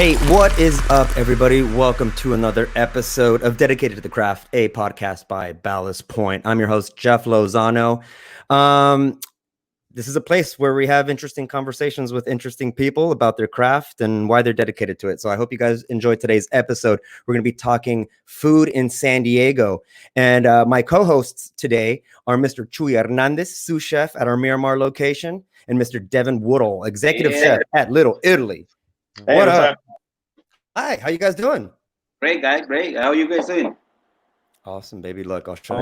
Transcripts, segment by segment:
Hey, what is up, everybody? Welcome to another episode of Dedicated to the Craft, a podcast by Ballast Point. I'm your host, Jeff Lozano. This is a place where we have interesting conversations with interesting people about their craft and why they're dedicated to it. So I hope you guys enjoyed today's episode. We're going to be talking food in San Diego. And my co-hosts today are Mr. Chuy Hernandez, Sous Chef at our Miramar location, and Mr. Devin Woodall, Executive Chef at Little Italy. Hey, what up? Hi, how you guys doing? Great, guys. Great. How are you guys doing? Awesome, baby. Look, I'll show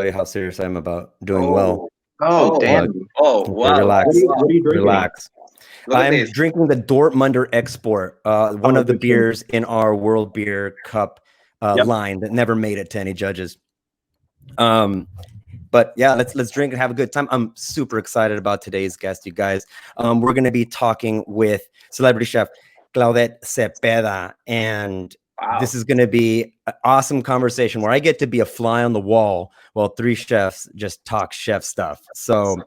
you how serious I am about doing well. Oh, damn. Oh, wow. Relax. What are you drinking? Relax. I'm drinking the Dortmunder Export, one of the beers in our World Beer Cup line that never made it to any judges. But yeah, let's drink and have a good time. I'm super excited about today's guest, you guys. We're going to be talking with celebrity chef Claudette Zapeda, and this is going to be an awesome conversation where I get to be a fly on the wall while three chefs just talk chef stuff. So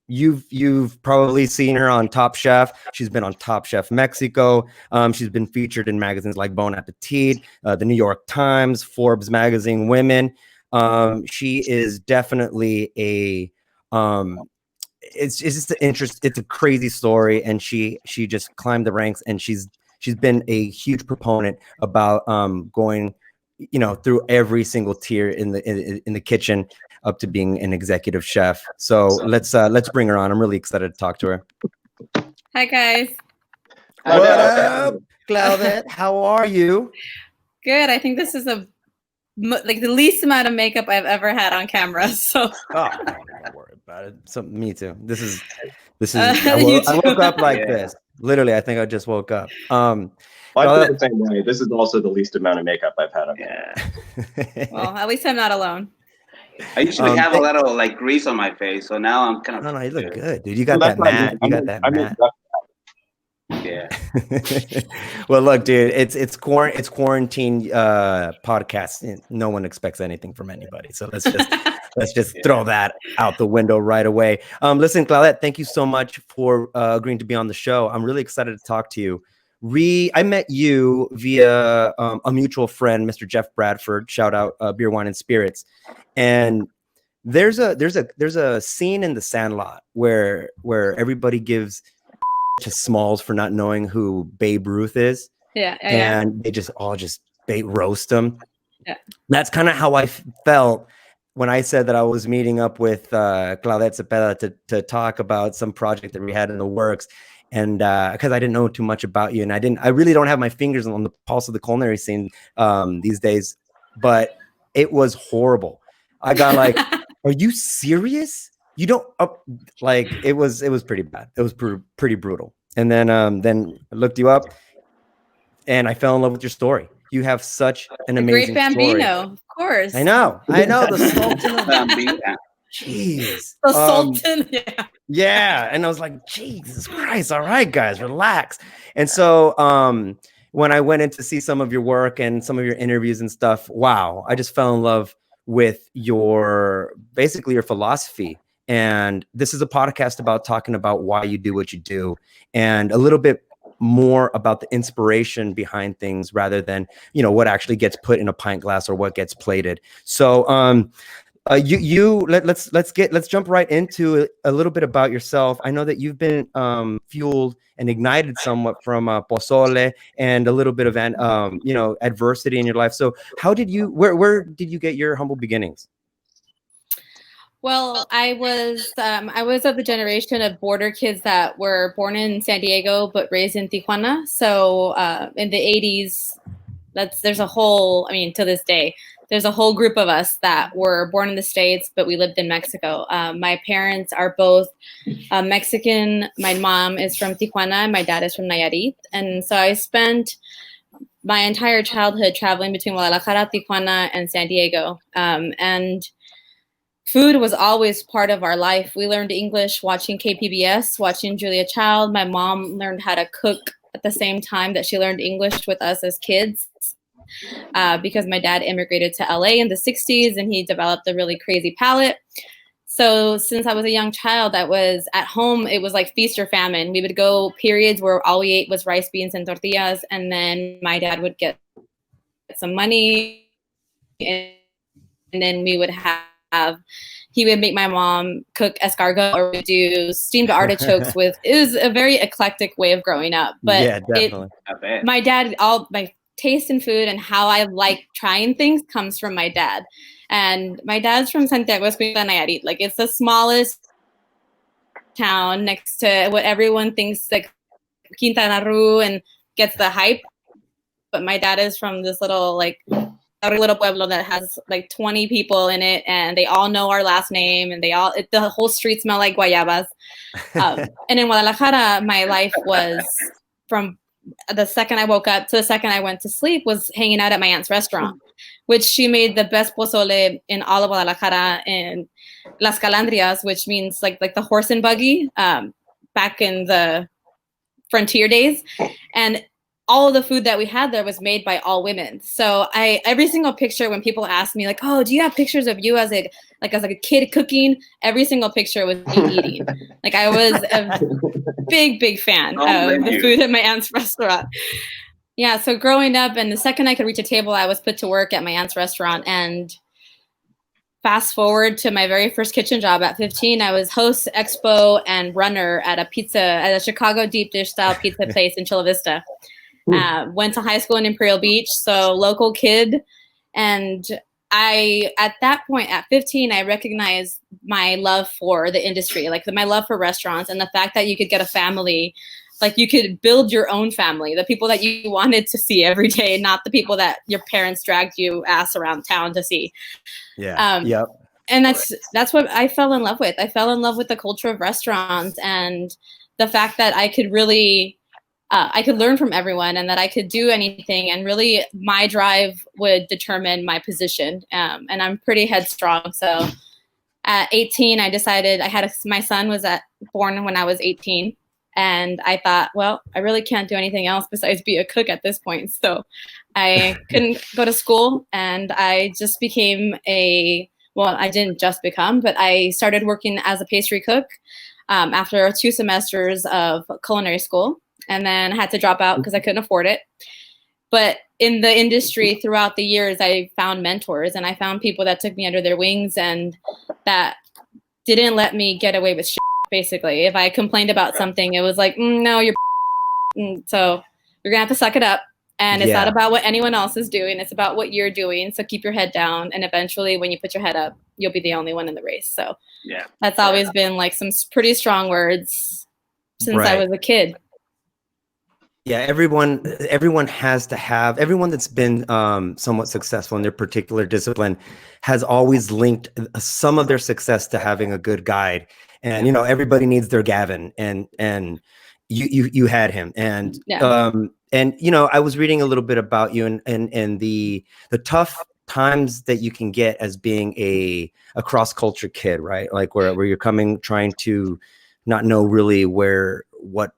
you've probably seen her on Top Chef. She's been on Top Chef Mexico. She's been featured in magazines like Bon Appetit, the New York Times, Forbes magazine, Women. She is definitely a it's just it's a crazy story, and she just climbed the ranks, and she's been a huge proponent about going through every single tier in the kitchen up to being an executive chef. So let's bring her on. I'm really excited to talk to her. Hi guys. What up, Claudette? How are you? Good. I think this is the least amount of makeup I've ever had on camera. So don't worry about it. So me too. This is I woke up like this. Literally, I think I just woke up. I feel the same way. This is also the least amount of makeup I've had on. Well, at least I'm not alone. I usually have a lot of grease on my face, so now I'm kind of. No, you look good, dude. You got that matte. You got that matte. Yeah. Well, look, dude, it's quarantine podcast. No one expects anything from anybody, so let's just throw that out the window right away. Listen, Claudette, thank you so much for agreeing to be on the show. I'm really excited to talk to you. I met you via a mutual friend, Mr. Jeff Bradford. Shout out Beer, Wine, and Spirits. And there's a scene in The Sandlot where everybody gives to Smalls for not knowing who Babe Ruth is. And they just all roast him. Yeah. That's kind of how I felt when I said that I was meeting up with Claudette Zapeda to talk about some project that we had in the works. And because I didn't know too much about you, and I really don't have my fingers on the pulse of the culinary scene these days, but it was horrible. I got like, are you serious? You don't it was pretty bad. It was pretty brutal. And then I looked you up, and I fell in love with your story. You have such an amazing great Bambino, story. Of course. I know the Sultan of Bambino. Jeez, the Sultan. Yeah, and I was like, Jesus Christ! All right, guys, relax. And so when I went in to see some of your work and some of your interviews and stuff, wow, I just fell in love with your philosophy. And this is a podcast about talking about why you do what you do, and a little bit more about the inspiration behind things rather than what actually gets put in a pint glass or what gets plated. So let's jump right into a little bit about yourself. I know that you've been fueled and ignited somewhat from pozole and a little bit of adversity in your life. So where did you get your humble beginnings? Well, I was of the generation of border kids that were born in San Diego but raised in Tijuana. So in the 80s, there's a whole, to this day, there's a whole group of us that were born in the States, but we lived in Mexico. My parents are both Mexican. My mom is from Tijuana, and my dad is from Nayarit. And so I spent my entire childhood traveling between Guadalajara, Tijuana, and San Diego. And food was always part of our life. We learned English watching KPBS, watching Julia Child. My mom learned how to cook at the same time that she learned English with us as kids. Because my dad immigrated to LA in the 60s and he developed a really crazy palate. So since I was a young child, that was at home, it was like feast or famine. We would go periods where all we ate was rice, beans, and tortillas. And then my dad would get some money, and then we would he would make my mom cook escargot, or we do steamed artichokes with, it was a very eclectic way of growing up. But yeah, definitely. My dad, all my taste in food and how I like trying things comes from my dad. And my dad's from Santiago, Nayarit. Like, it's the smallest town next to what everyone thinks like Quintana Roo and gets the hype. But my dad is from this little pueblo that has like 20 people in it, and they all know our last name, and the whole street smell like guayabas. And in Guadalajara, my life was from the second I woke up to the second I went to sleep was hanging out at my aunt's restaurant, which she made the best pozole in all of Guadalajara, in Las Calandrias, which means like the horse and buggy, back in the frontier days. And all of the food that we had there was made by all women. So every single picture, when people ask me like, oh, do you have pictures of you as a kid cooking? Every single picture was me eating. Like, I was a big fan of the food at my aunt's restaurant. Yeah. So growing up, and the second I could reach a table, I was put to work at my aunt's restaurant. And fast forward to my very first kitchen job at 15, I was host, expo, and runner at a Chicago deep dish style pizza place in Chula Vista. Went to high school in Imperial Beach, so local kid. And at that point, at 15, I recognized my love for the industry, like my love for restaurants, and the fact that you could get a family, like you could build your own family, the people that you wanted to see every day, not the people that your parents dragged you ass around town to see. Yeah. Yep. And that's what I fell in love with. I fell in love with the culture of restaurants, and the fact that I could really I could learn from everyone, and that I could do anything, and really my drive would determine my position. And I'm pretty headstrong. So at 18, I decided my son was born when I was 18. And I thought, well, I really can't do anything else besides be a cook at this point. So I couldn't go to school, and I just became I didn't just become, but I started working as a pastry cook after 2 semesters of culinary school. And then I had to drop out because I couldn't afford it. But in the industry throughout the years, I found mentors, and I found people that took me under their wings and that didn't let me get away with shit, basically. If I complained about something, it was like, no, you're so you're going to have to suck it up. And it's not about what anyone else is doing. It's about what you're doing. So keep your head down. And eventually, when you put your head up, you'll be the only one in the race. So that's always been like some pretty strong words since I was a kid. Yeah, everyone has to have, everyone that's been somewhat successful in their particular discipline has always linked some of their success to having a good guide. And everybody needs their Gavin, and you had him. And I was reading a little bit about you and the tough times that you can get as being a cross-culture kid, right? Like where you're trying to not know really what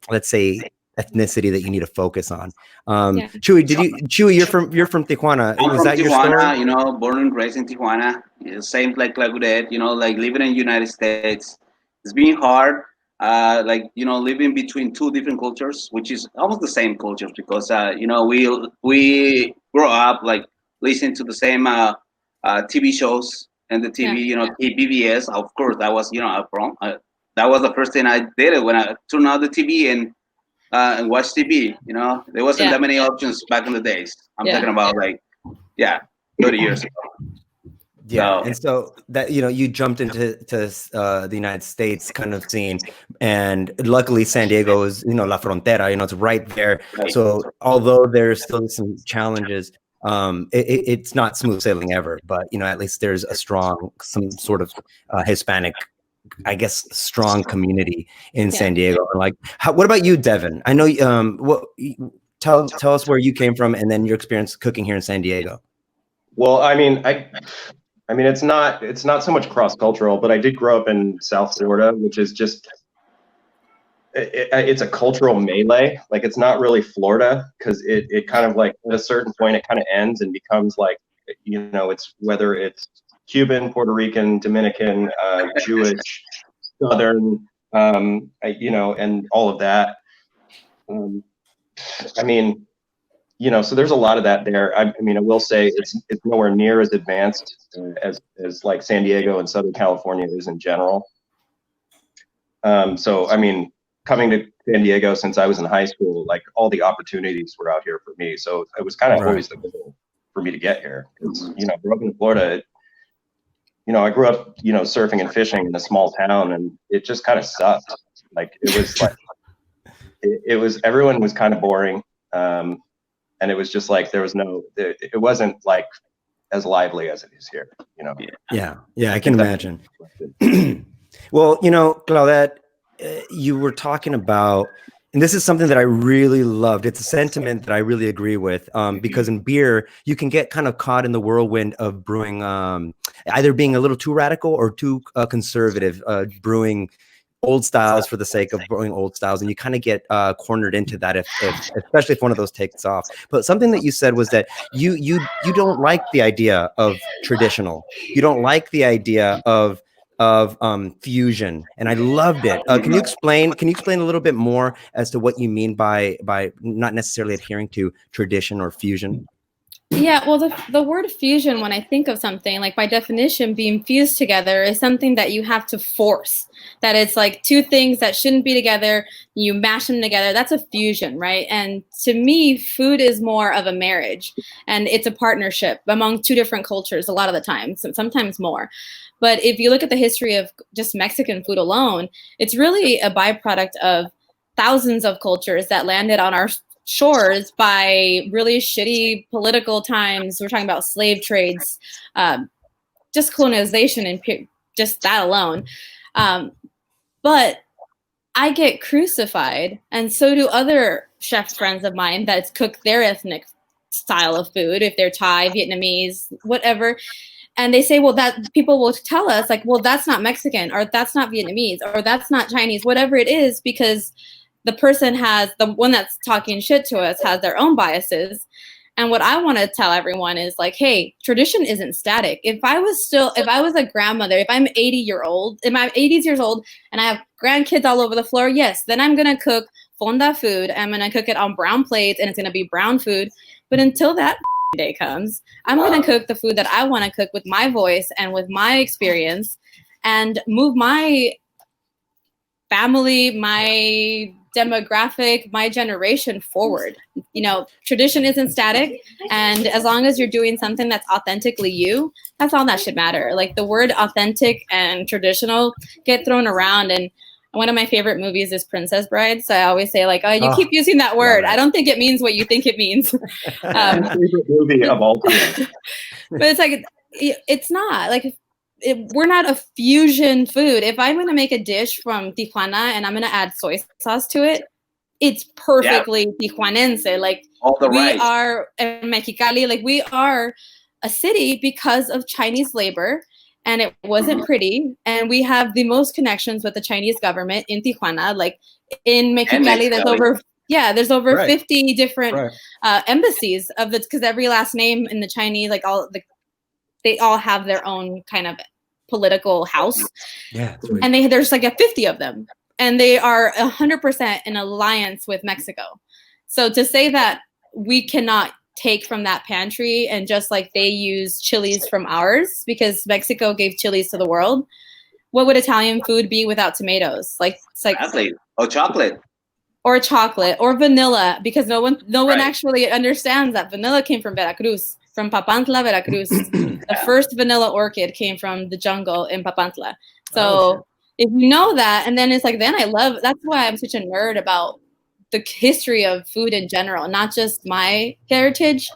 let's say ethnicity that you need to focus on. Chuy, you're from Tijuana. I'm Was from that Tijuana, your story? Born and raised in Tijuana. Same like Claudette, like living in the United States. It's been hard. Living between 2 different cultures, which is almost the same cultures, because we grow up like listening to the same TV shows and the TV, PBS. Of course, that was that was the first thing I did when I turned on the TV and watch TV. There wasn't that many options back in the days. I'm talking about 30 years ago. Yeah, and so that you jumped into the United States kind of scene, and luckily San Diego is La Frontera, it's right there. Right. So although there's still some challenges, it's not smooth sailing ever. But at least there's some sort of Hispanic, I guess, strong community in San Diego. Like, what about you, Devin? I know. Tell us where you came from, and then your experience cooking here in San Diego. Well, I mean, it's not so much cross-cultural, but I did grow up in South Florida, which is just it's a cultural melee. Like, it's not really Florida, because it kind of like at a certain point it kind of ends and becomes like it's whether it's Cuban, Puerto Rican, Dominican, Jewish, Southern, you know, and all of that. I mean, you know, so there's a lot of that there. I mean, I will say it's nowhere near as advanced as like San Diego and Southern California is in general. So, I mean, coming to San Diego since I was in high school, like all the opportunities were out here for me. So it was kind of always the goal for me to get here. Because, you know, growing up in Florida, you know, I grew up, you know, surfing and fishing in a small town, and it just kind of sucked. Like it was like, it was, everyone was kind of boring. And it was just like, there was no, it wasn't like as lively as it is here, you know? Yeah, I can imagine. Well, you know, Claudette, you were talking about, and this is something that I really loved. It's a sentiment that I really agree with, because in beer, you can get kind of caught in the whirlwind of brewing, either being a little too radical or too conservative, brewing old styles for the sake of brewing old styles, and you kind of get cornered into that if especially if one of those takes off. But something that you said was that you don't like the idea of traditional. You don't like the idea of fusion, and I loved it. Can you explain a little bit more as to what you mean by not necessarily adhering to tradition or fusion? Yeah, well, the word fusion, when I think of something, like by definition, being fused together is something that you have to force. That it's like two things that shouldn't be together, you mash them together. That's a fusion, right? And to me, food is more of a marriage, and it's a partnership among two different cultures a lot of the time, sometimes more. But if you look at the history of just Mexican food alone, it's really a byproduct of thousands of cultures that landed on our shores by really shitty political times. We're talking about slave trades, just colonization, and just that alone. But I get crucified, and so do other chef friends of mine that cook their ethnic style of food, if they're Thai, Vietnamese, whatever. And they say, well, that people will tell us like, well, that's not Mexican, or that's not Vietnamese, or that's not Chinese, whatever it is, because the person the one that's talking shit to us has their own biases. And what I want to tell everyone is like, hey, tradition isn't static. If I was a grandmother, if I'm 80 years old and I have grandkids all over the floor, yes, then I'm going to cook fonda food. I'm going to cook it on brown plates, and it's going to be brown food. But until that day comes, I'm going to cook the food that I want to cook with my voice and with my experience, and move my family, my demographic, my generation forward. You know, tradition isn't static, and as long as you're doing something that's authentically you, that's all that should matter. Like the word authentic and traditional get thrown around, and one of my favorite movies is Princess Bride, so I always say like, oh, you keep using that word. I don't think it means what you think it means. Favorite movie of all time. But it's like, it's not like, we're not a fusion food. If I'm going to make a dish from Tijuana and I'm going to add soy sauce to it, it's perfectly Tijuanense. Like we are in Mexicali, like we are a city because of Chinese labor, and it wasn't pretty. And we have the most connections with the Chinese government in Tijuana. Like in Mexicali, there's over 50 different embassies of it, because every last name in the Chinese, like they all have their own kind of political house. Yeah. And there's like 50 of them, and they are 100% in alliance with Mexico. So to say that we cannot take from that pantry, and just like they use chilies from ours because Mexico gave chilies to the world, what would Italian food be without tomatoes? Like it's like chocolate. Or chocolate or vanilla, because no one actually understands that vanilla came from Veracruz. From Papantla, Veracruz. The first vanilla orchid came from the jungle in Papantla. So if you know that, and then it's like, that's why I'm such a nerd about the history of food in general, not just my heritage,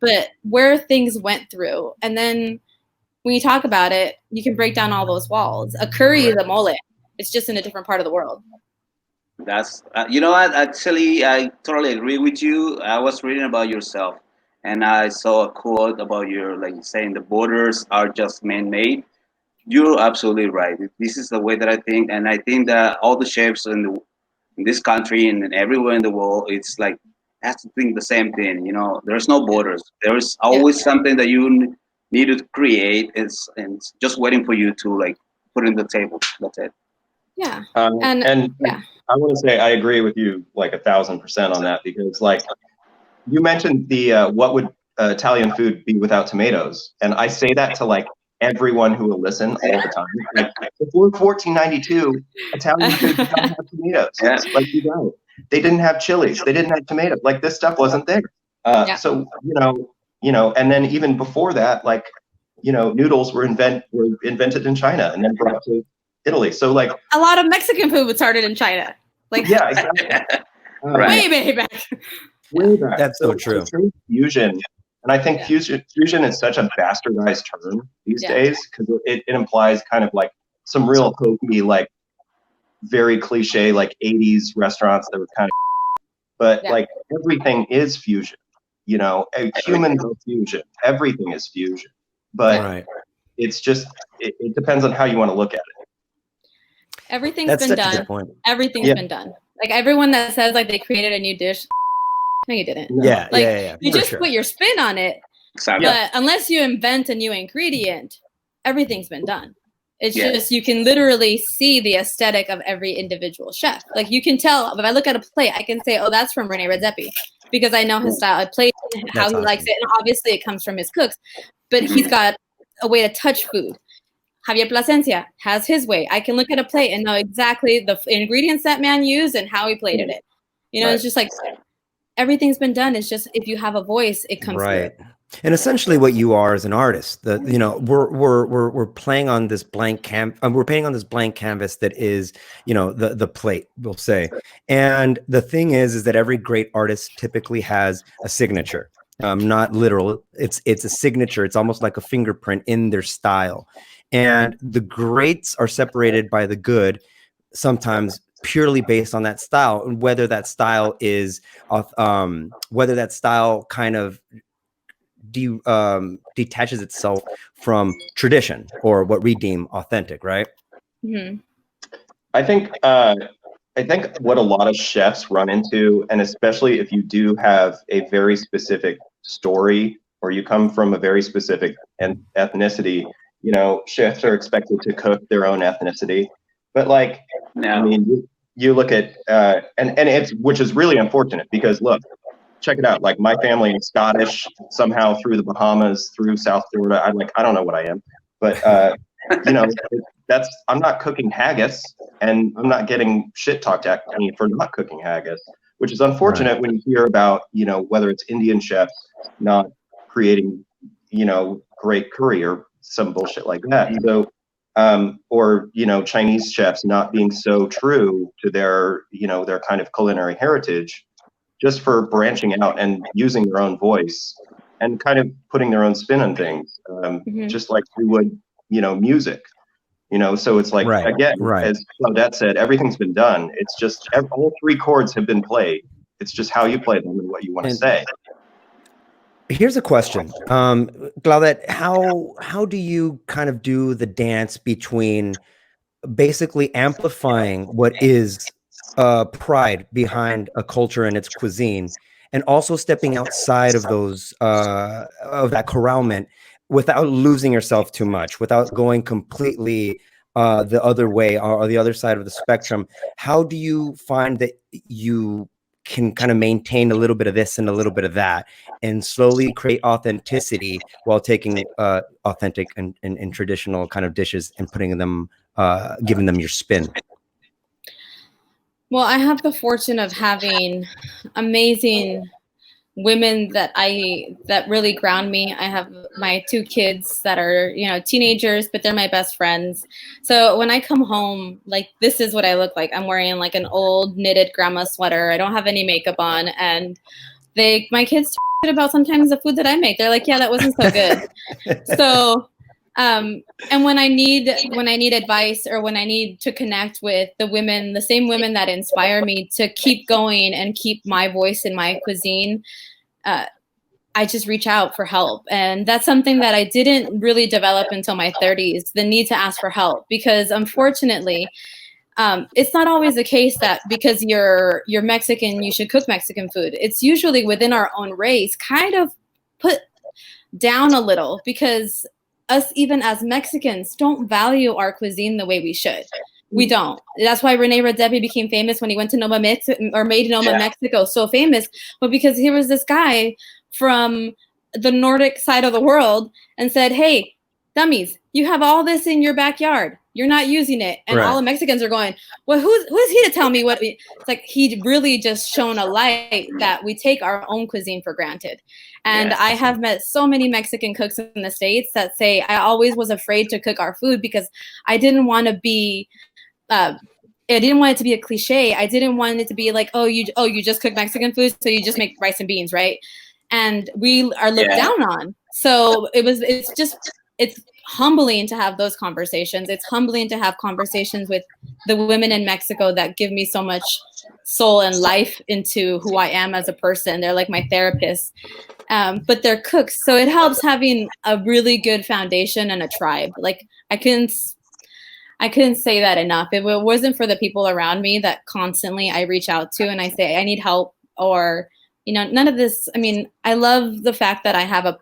but where things went through. And then when you talk about it, you can break down all those walls. A curry is a mole. It's just in a different part of the world. That's, you know what, actually, I totally agree with you. I was reading about yourself, and I saw a quote about like saying the borders are just man-made. You're absolutely right. This is the way that I think, and I think that all the chefs in this country and everywhere in the world, it's like has to think the same thing. You know, there's no borders. There is always something that you need to create is and just waiting for you to like put it in the table. That's it. Yeah. And yeah. I want to say I agree with you like 1,000% on that, because like you mentioned the what would Italian food be without tomatoes, and I say that to like everyone who will listen all the time. Like before 1492, Italian food did not have tomatoes. Yeah. Like you know, they didn't have chilies, they didn't have tomatoes. Like this stuff wasn't there. So you know, and then even before that, like you know, noodles were invented in China and then brought to Italy. So like a lot of Mexican food was started in China. Like yeah, exactly. way back. Way back. That's so true. Fusion, and I think fusion is such a bastardized term these days, because it implies kind of like some real hokey, like very cliche, like 80s restaurants that were kind of, but like everything is fusion. You know, humans are fusion. Everything is fusion, but it's just it depends on how you want to look at it. Everything's been done. Everything's been done. Like everyone that says like they created a new dish. No, you didn't. Yeah, like, you just put your spin on it. Exactly. But unless you invent a new ingredient, everything's been done. It's just you can literally see the aesthetic of every individual chef. Like you can tell if I look at a plate, I can say, "Oh, that's from Rene Redzepi," because I know his style of plate, how he likes it, and obviously it comes from his cooks. But he's got a way to touch food. Javier Plasencia has his way. I can look at a plate and know exactly the ingredients that man used and how he plated it. You know, it's just like. Everything's been done. It's just if you have a voice, it comes through. And essentially, what you are as an artist, that you know, we're playing on this blank we're painting on this blank canvas that is, you know, the plate, we'll say. And the thing is that every great artist typically has a signature, not literal. It's a signature. It's almost like a fingerprint in their style. And the greats are separated by the good, sometimes purely based on that style, and whether that style is whether that style kind of detaches itself from tradition or what we deem authentic, right? I think what a lot of chefs run into, and especially if you do have a very specific story or you come from a very specific ethnicity, you know, chefs are expected to cook their own ethnicity. But like, I mean, you look at and it's, which is really unfortunate, because look, check it out. Like my family is Scottish somehow through the Bahamas, through South Florida. I don't know what I am, but you know, I'm not cooking haggis, and I'm not getting shit talked at me for not cooking haggis, which is unfortunate when you hear about, you know, whether it's Indian chefs not creating, you know, great curry or some bullshit like that. So or, you know, Chinese chefs not being so true to their, you know, their kind of culinary heritage, just for branching out and using their own voice and kind of putting their own spin on things, just like we would, you know, music, you know. So it's like, again, as Claudette said, everything's been done. It's just all three chords have been played. It's just how you play them and what you want to say. Here's a question, Claudette. How do you kind of do the dance between basically amplifying what is pride behind a culture and its cuisine, and also stepping outside of those of that corralment without losing yourself too much, without going completely the other way or the other side of the spectrum? How do you find that you can kind of maintain a little bit of this and a little bit of that, and slowly create authenticity while taking authentic and traditional kind of dishes and putting them, giving them your spin? Well, I have the fortune of having amazing women that really ground me. I have my two kids that are, you know, teenagers, but they're my best friends. So when I come home, like, this is what I look like. I'm wearing like an old knitted grandma sweater. I don't have any makeup on, and my kids talk about sometimes the food that I make. They're like, yeah, that wasn't so good. So and when I need advice, or when I need to connect with the same women that inspire me to keep going and keep my voice in my cuisine, I just reach out for help. And that's something that I didn't really develop until my 30s, the need to ask for help, because unfortunately, it's not always the case that because you're Mexican, you should cook Mexican food. It's usually within our own race, kind of put down a little because us, even as Mexicans, don't value our cuisine the way we should. We don't. That's why Rene Redzepi became famous when he went to Noma or made Noma Mexico so famous. But because here was this guy from the Nordic side of the world and said, hey, dummies, you have all this in your backyard. You're not using it. And all the Mexicans are going, well, who's he to tell me what it's like? He really just shone a light that we take our own cuisine for granted. And I have met so many Mexican cooks in the States that say, I always was afraid to cook our food because I didn't want to be, I didn't want it to be a cliche. I didn't want it to be like, oh, you just cook Mexican food, so you just make rice and beans, right? And we are looked down on. So it's humbling to have those conversations. It's humbling to have conversations with the women in Mexico that give me so much soul and life into who I am as a person. They're like my therapists, but they're cooks. So it helps having a really good foundation and a tribe. Like I couldn't say that enough. If it wasn't for the people around me that constantly I reach out to and I say, I need help, or, you know, none of this. I mean, I love the fact that I have a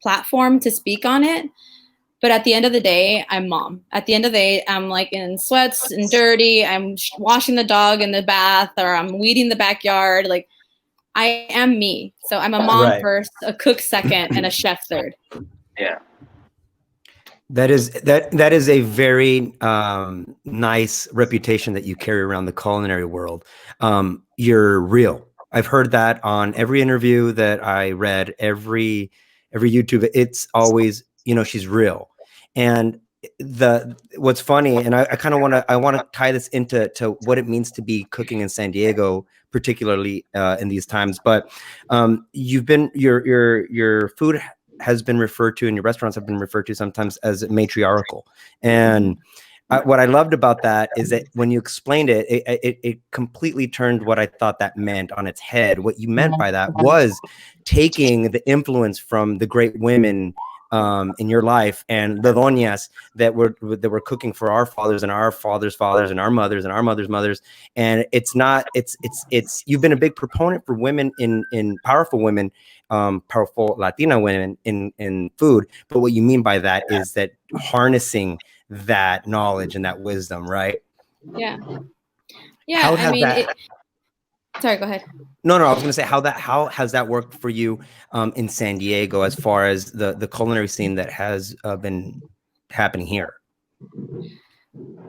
platform to speak on it. But at the end of the day, I'm mom. At the end of the day, I'm like in sweats and dirty. I'm washing the dog in the bath, or I'm weeding the backyard. Like I am me. So I'm a mom first, a cook second, and a chef third. Yeah. That is a very nice reputation that you carry around the culinary world. You're real. I've heard that on every interview that I read, every YouTube. It's always, you know, she's real. And what's funny, and I kind of want to tie this into what it means to be cooking in San Diego, particularly in these times. But you've been your food has been referred to, and your restaurants have been referred to sometimes as matriarchal. And what I loved about that is that when you explained it, it completely turned what I thought that meant on its head. What you meant by that was taking the influence from the great women in your life and the doñas that were cooking for our fathers and our fathers' fathers and our mothers and our mothers' mothers. And it's you've been a big proponent for women in powerful women, powerful Latina women in food. But what you mean by that is that harnessing that knowledge and that wisdom, right? Yeah. I mean, sorry, go ahead. No, I was going to say how has that worked for you in San Diego as far as the culinary scene that has been happening here?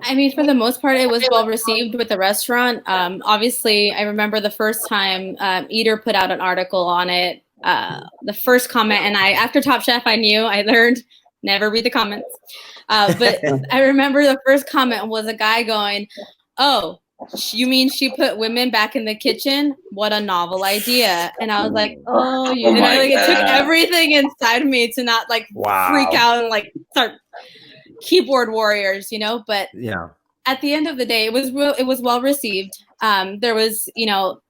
I mean, for the most part, it was well received with the restaurant. Obviously, I remember the first time Eater put out an article on it. The first comment, and after Top Chef, I learned never read the comments. But I remember the first comment was a guy going, "Oh, you mean she put women back in the kitchen? What a novel idea!" And I was like, "Oh, you." And it took everything inside of me to not like freak out and like start keyboard warriors, you know. But yeah, at the end of the day, it was well received. There was, you know,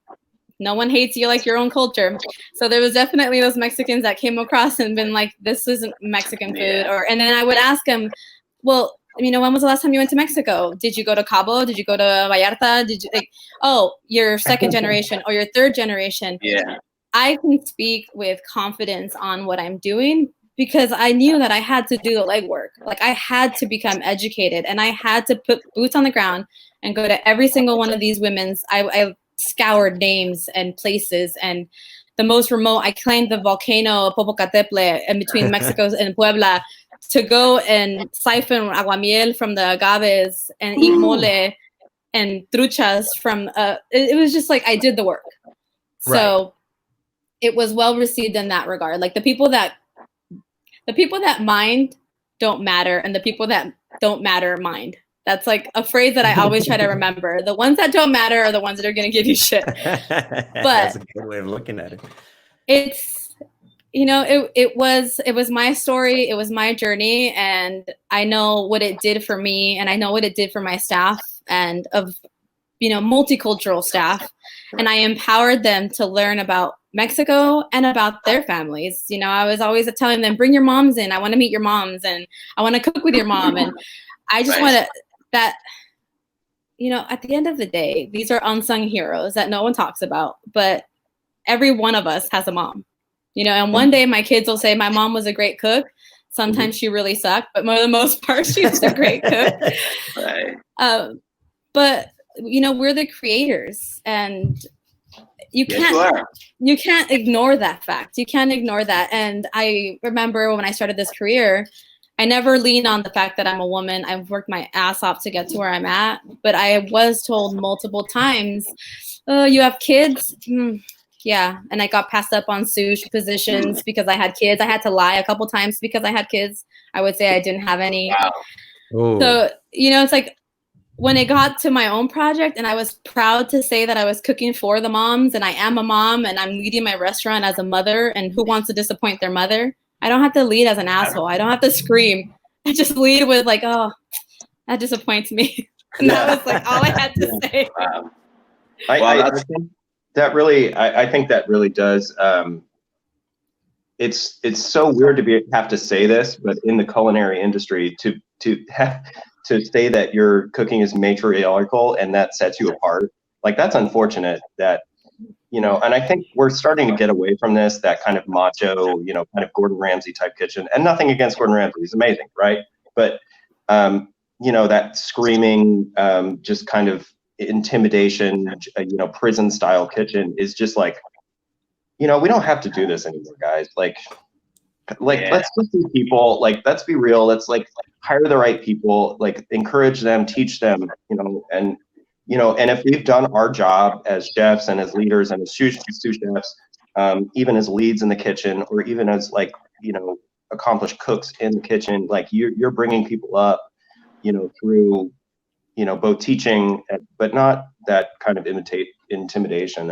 no one hates you like your own culture. So there was definitely those Mexicans that came across and been like, this isn't Mexican food. And then I would ask them, well, you know, when was the last time you went to Mexico? Did you go to Cabo? Did you go to Vallarta? Did you you're second generation or your third generation? Yeah. I can speak with confidence on what I'm doing because I knew that I had to do the legwork. Like I had to become educated and I had to put boots on the ground and go to every single one of these women's. I scoured names and places, and the most remote, I climbed the volcano Popocatépetl in between Mexico and Puebla to go and siphon aguamiel from the agaves and eat mole and truchas from it was just like I did the work. So it was well received in that regard. Like the people that mind don't matter, and the people that don't matter mind. That's like a phrase that I always try to remember. The ones that don't matter are the ones that are going to give you shit. But that's a good way of looking at it. It's, you know, it was my story. It was my journey. And I know what it did for me. And I know what it did for my staff and of, you know, multicultural staff. And I empowered them to learn about Mexico and about their families. You know, I was always telling them, bring your moms in. I want to meet your moms and I want to cook with your mom. And I just want to, that, you know, at the end of the day, these are unsung heroes that no one talks about, but every one of us has a mom. you know, and one day my kids will say my mom was a great cook. Sometimes she really sucked, but for the most part, she was a great cook. Right. But you know, we're the creators, and you can't ignore that fact. You can't ignore that. And I remember when I started this career, I never leaned on the fact that I'm a woman. I've worked my ass off to get to where I'm at, but I was told multiple times, "Oh, you have kids." Yeah, and I got passed up on sous positions because I had kids. I had to lie a couple times because I had kids. I would say I didn't have any. Wow. So, you know, it's like when it got to my own project and I was proud to say that I was cooking for the moms, and I am a mom, and I'm leading my restaurant as a mother, and who wants to disappoint their mother? I don't have to lead as an asshole. I don't have to scream. I just lead with like, oh, that disappoints me. And that was like all I had to say. I think that really, I think that really does. It's so weird to have to say this, but in the culinary industry, to say that your cooking is matriarchal and that sets you apart, like that's unfortunate. That, you know, and I think we're starting to get away from this, that kind of macho, you know, kind of Gordon Ramsay type kitchen. And nothing against Gordon Ramsay, he's amazing, right? But you know, that screaming, just kind of intimidation, you know, prison style kitchen is just like, you know, we don't have to do this anymore, guys. Like let's just be people. Like, let's be real. Let's like hire the right people. Like, encourage them, teach them. And if we've done our job as chefs and as leaders and as sous chefs, even as leads in the kitchen, or even as like, you know, accomplished cooks in the kitchen, like you're bringing people up, you know, through, you know, both teaching, but not that kind of intimidation.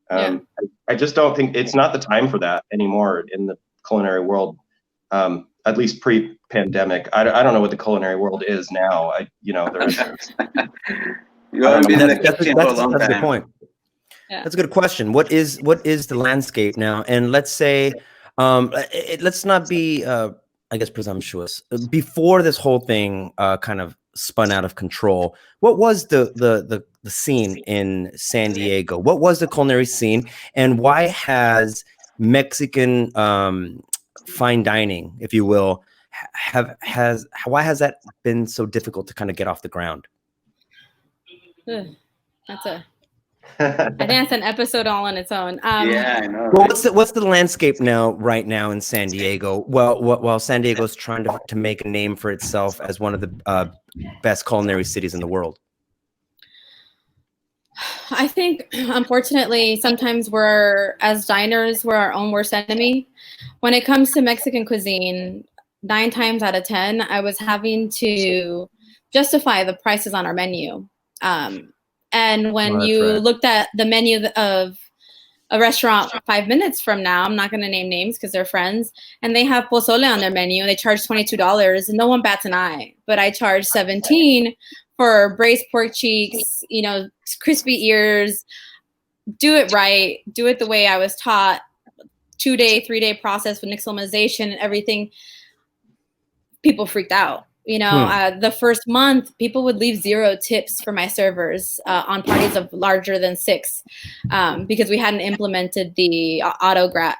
And I just don't think it's not the time for that anymore in the culinary world, at least pre-pandemic. I don't know what the culinary world is now. There's you haven't been in the kitchen for a long time. That's a good point. Yeah. That's a good question. What is the landscape now? And let's say, let's not be, I guess, presumptuous. Before this whole thing kind of spun out of control, what was the scene in San Diego? What was the culinary scene, and why has Mexican fine dining, if you will, why has that been so difficult to kind of get off the ground? I think that's an episode all on its own. Yeah, I know. Well, what's the landscape right now in San Diego? Well, while San Diego's trying to make a name for itself as one of the best culinary cities in the world. I think, unfortunately, sometimes as diners, we're our own worst enemy. When it comes to Mexican cuisine, 9 times out of 10, I was having to justify the prices on our menu. And when looked at the menu of a restaurant 5 minutes from now, I'm not going to name names because they're friends, and they have pozole on their menu, and they charge $22, and no one bats an eye. But I charge $17 for braised pork cheeks, you know, crispy ears. Do it right. Do it the way I was taught. 2-day, 3-day process with nixtamalization and everything. People freaked out. You know, the first month, people would leave 0 tips for my servers on parties of larger than 6 because we hadn't implemented the auto grat.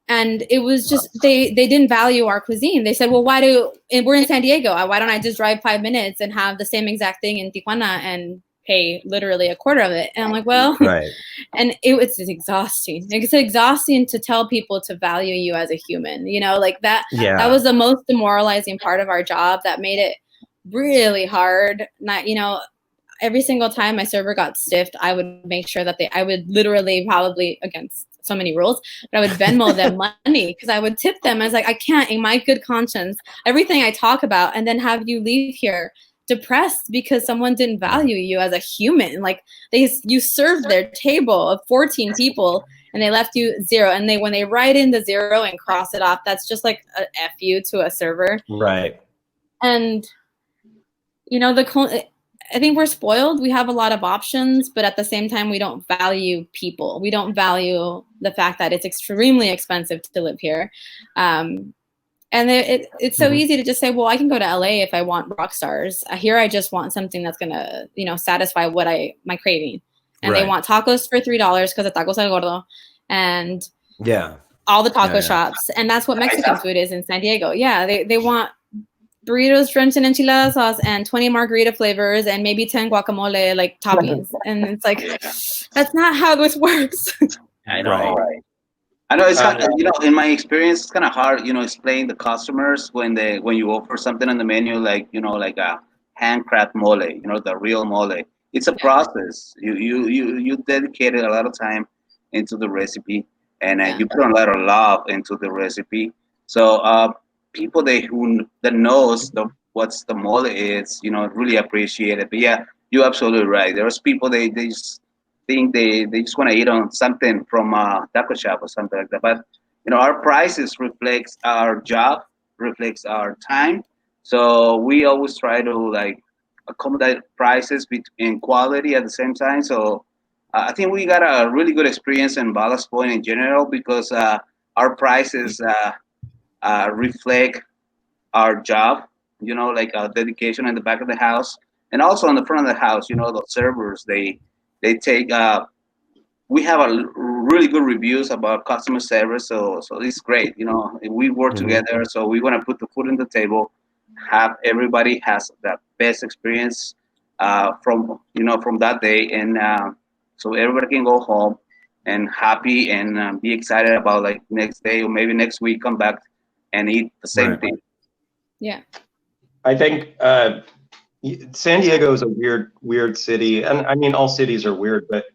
And it was just, they didn't value our cuisine. They said, well, and we're in San Diego. Why don't I just drive 5 minutes and have the same exact thing in Tijuana and pay literally a quarter of it? And I'm like, well, and it's exhausting. It's exhausting to tell people to value you as a human, you know, like that. Yeah. That was the most demoralizing part of our job that made it really hard. Not, you know, every single time my server got stiffed, I would make sure that I would literally, probably against so many rules, but I would Venmo them money because I would tip them. I was like, I can't, in my good conscience, everything I talk about, and then have you leave here depressed because someone didn't value you as a human. Like you served their table of 14 people and they left you 0. And when they write in the 0 and cross it off, that's just like a F you to a server. Right. And, you know, I think we're spoiled. We have a lot of options, but at the same time, we don't value people. We don't value the fact that it's extremely expensive to live here. And it's so easy to just say, well, I can go to LA if I want rock stars. Here, I just want something that's going to, you know, satisfy my craving. And they want tacos for $3 because the tacos al gordo. And all the taco shops, and that's what Mexican food is in San Diego. Yeah, they want burritos drenched in enchilada sauce and 20 margarita flavors and maybe 10 guacamole like toppings, and it's like that's not how this works. I know, right? I know it's kind of, in my experience, it's kind of hard, explain the customers when you offer something on the menu, like like a handcraft mole, the real mole. It's a process. You dedicated a lot of time into the recipe, and you put a lot of love into the recipe. So people that knows what's the mole is, really appreciate it. But yeah, you're absolutely right. There's people they just think they just want to eat on something from a taco shop or something like that. But our prices reflects our job, reflects our time. So we always try to like accommodate prices and quality at the same time. So I think we got a really good experience in Ballast Point in general because our prices reflect our job, like our dedication in the back of the house and also on the front of the house. The servers they take. We have a really good reviews about customer service, so it's great. We work together, so we want to put the food on the table, have everybody has the best experience from that day, and so everybody can go home and happy and be excited about like next day or maybe next week come back and eat the same thing. Yeah, I think San Diego is a weird city, and I mean all cities are weird, but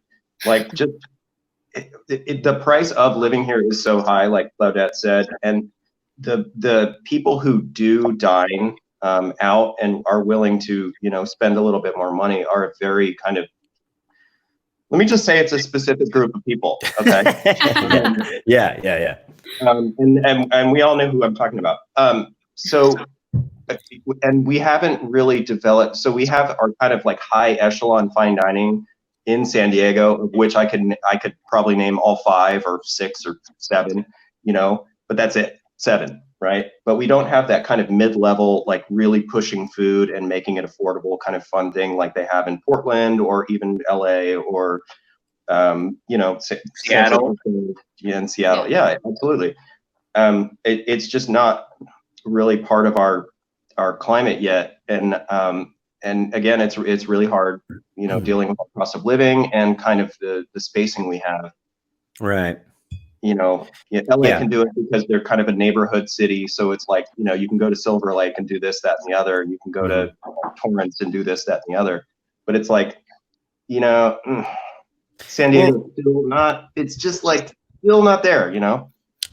like just the price of living here is so high, like Claudette said, and the people who do dine out and are willing to spend a little bit more money are a very kind of, let me just say, it's a specific group of people. Okay. Yeah. And we all know who I'm talking about. And we haven't really developed. So we have our kind of like high echelon fine dining in San Diego, of which I could probably name all 5 or 6 or 7, but that's it, 7, right? But we don't have that kind of mid-level, like really pushing food and making it affordable kind of fun thing like they have in Portland or even LA or, Seattle. In Seattle. Yeah, absolutely. It's just not really part of our climate yet. And again, it's really hard, dealing with the cost of living and kind of the spacing we have. Right. LA can do it because they're kind of a neighborhood city. So it's like, you can go to Silver Lake and do this, that, and the other. You can go to Torrance and do this, that, and the other. But it's like, San Diego still not, it's just like still not there,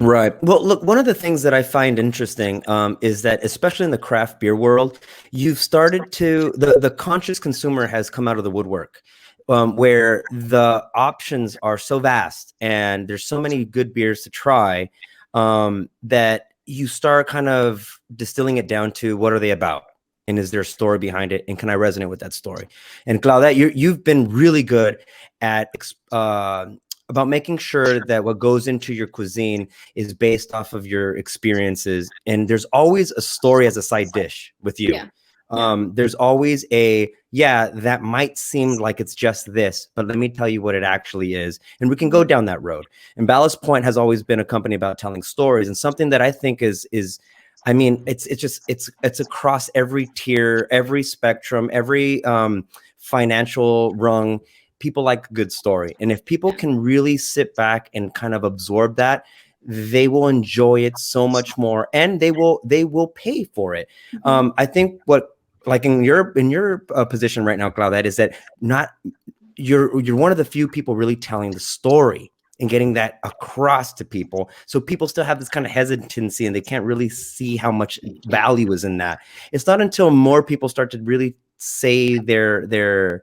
Right. Well, look, one of the things that I find interesting is that, especially in the craft beer world, you've started to, the conscious consumer has come out of the woodwork, where the options are so vast and there's so many good beers to try that you start kind of distilling it down to what are they about? And is there a story behind it? And can I resonate with that story? And Claudette, you've been really good at about making sure that what goes into your cuisine is based off of your experiences. And there's always a story as a side dish with you. There's always that might seem like it's just this, but let me tell you what it actually is. And we can go down that road. And Ballast Point has always been a company about telling stories, and something that I think is I mean, it's across every tier, every spectrum, every financial rung. People like a good story. And if people can really sit back and kind of absorb that, they will enjoy it so much more, and they will pay for it. I think what, like in your position right now, Claudette, is that you're one of the few people really telling the story and getting that across to people. So people still have this kind of hesitancy and they can't really see how much value is in that. It's not until more people start to really say the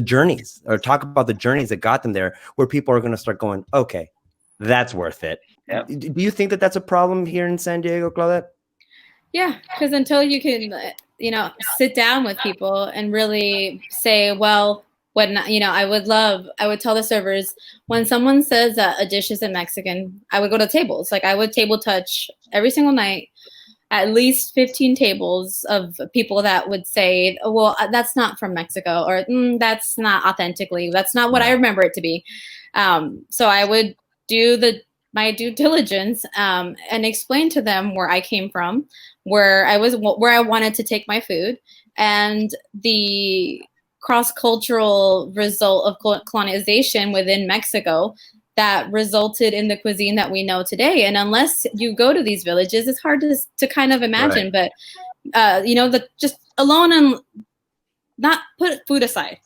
journeys, or talk about the journeys that got them there, where people are going to start going, okay, that's worth it. Yeah. Do you think that that's a problem here in San Diego, Claudette? Yeah, because until you can, sit down with people and really say, well, I would tell the servers, when someone says that a dish isn't Mexican, I would go to tables. Like, I would table touch every single night, at least 15 tables of people that would say, oh, well, that's not from Mexico, or that's not authentically, that's not what I remember it to be. So I would do the my due diligence and explained to them where I came from, where I wanted to take my food, and the cross-cultural result of colonization within Mexico that resulted in the cuisine that we know today. And unless you go to these villages, it's hard to kind of imagine. Right. But just alone and not put food aside,